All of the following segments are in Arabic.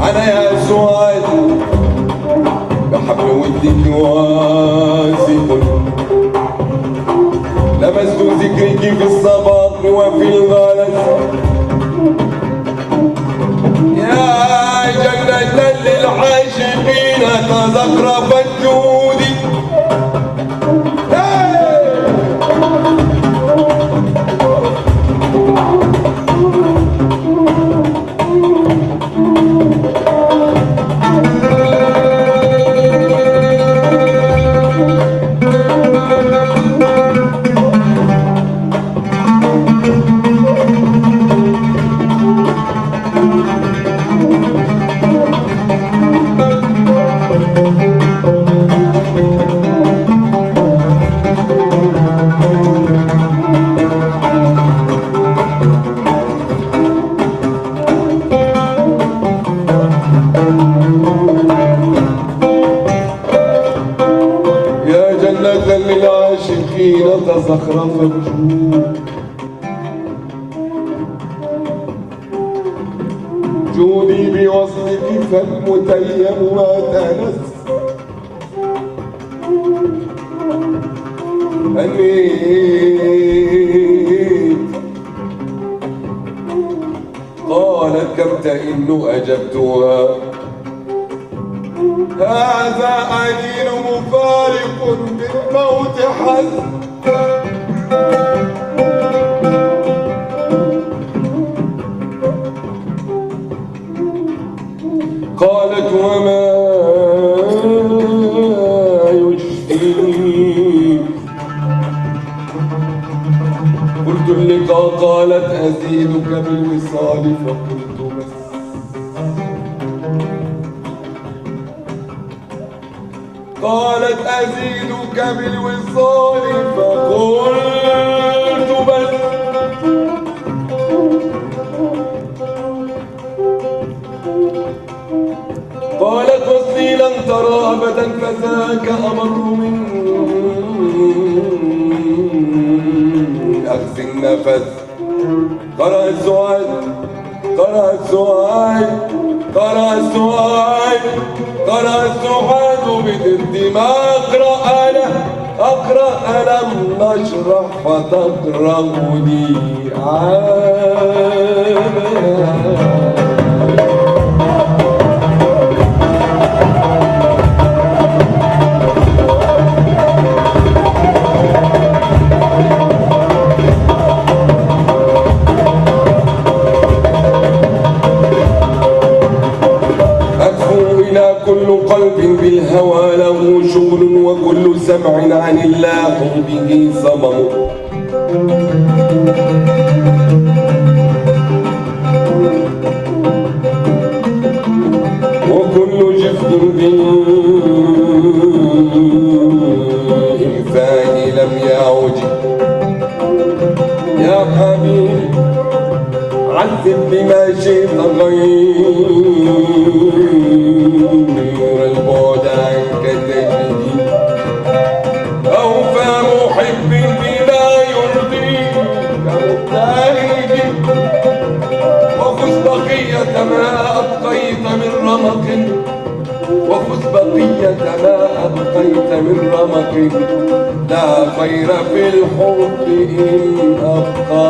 أنا يا سعاد بحبل ودك واثق، لمست ذكرك في الصباح وفي الغلس، يا جنة للعاشقين تزخرفت جودي. للعاشقين تزخرفت جودي بوصلك فالمتيم ما تنس، أنيت قالت كم تئن أجبتها هذا أنين مفارق بالموت حز. قالت وما يشفيني، قلت اللقاء، قالت أزيدك بالوصال، فقلت بس. قالت أزيدك بالوصال، فقلت بس. قالت وصلي لن ترى أبدا، فذاك أمر من أخذ النفس. قرأ السؤال، قرأ السؤال، قرأ السؤال، قرأ السعاد بضد ما أقرأ له، أقرأ لم نشرح فتقرأني كل قلب بالهوى له شغل، وكل سمع عن الله به صمم. وكل جفن بالإنفاق لم يعج. يا حبيبي عذب بما شئت غير البعد عنك تجدي، أوفى محب بما يرضيك كالتالي. وخذ بقية ما أبقيت من رمق، وخذ بقية ما أبقيت من رمق، لا خير في الحب إن أبقى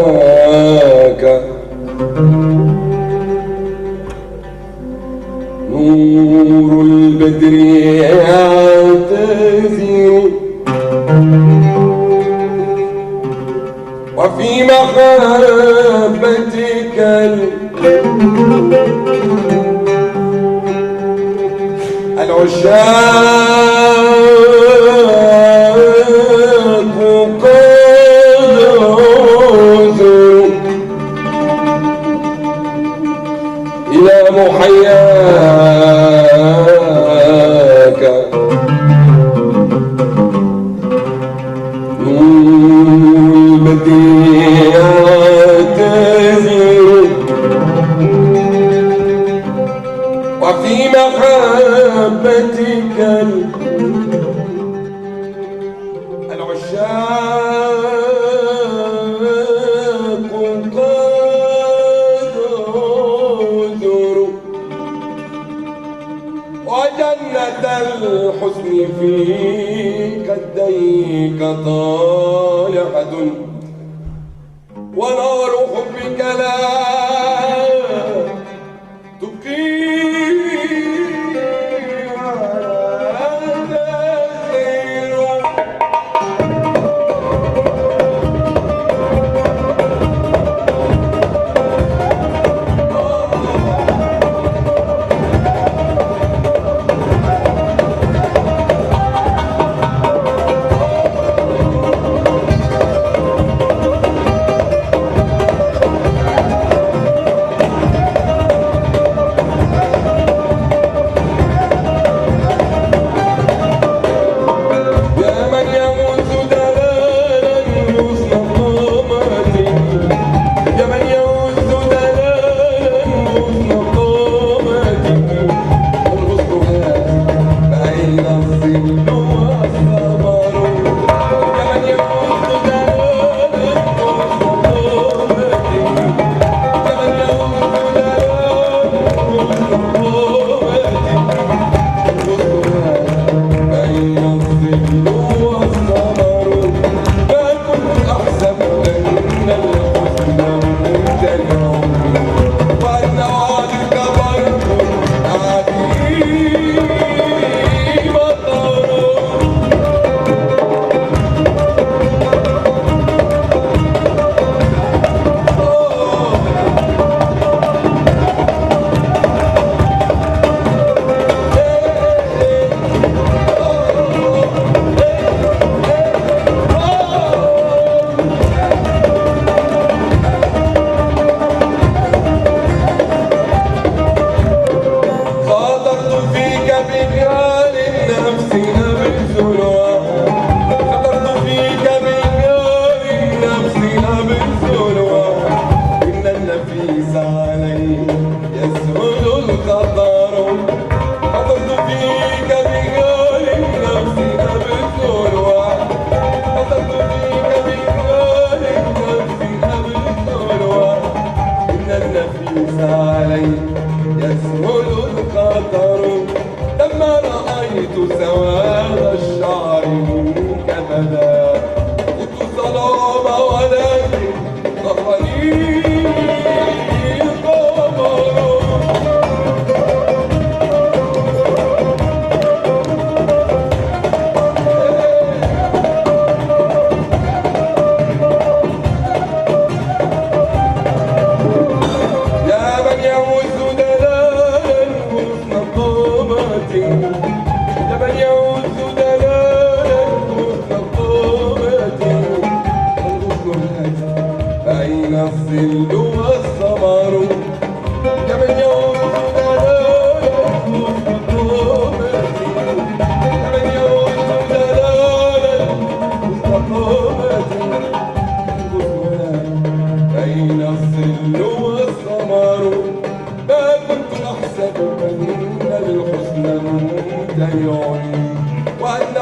محياك نور البدر يعتزل وفي محبتك العشاق قد عزلوا إلى محياك نور البدر يعتزل وفي محبتك العشاق قد عذروا وجنة الحسن في كديك طالعة ونار حبك لا يسهل القطر لما رأيت سواد الشعر منك بدا كنت ظلام ولكن ظهرني القمر أين الظل والثمر كمن يوم دلالة مستقامتي كمن يوم دلالة مستقامتي أين الظل والثمر ما كنت أحسب أن الحسن ممتنع وأن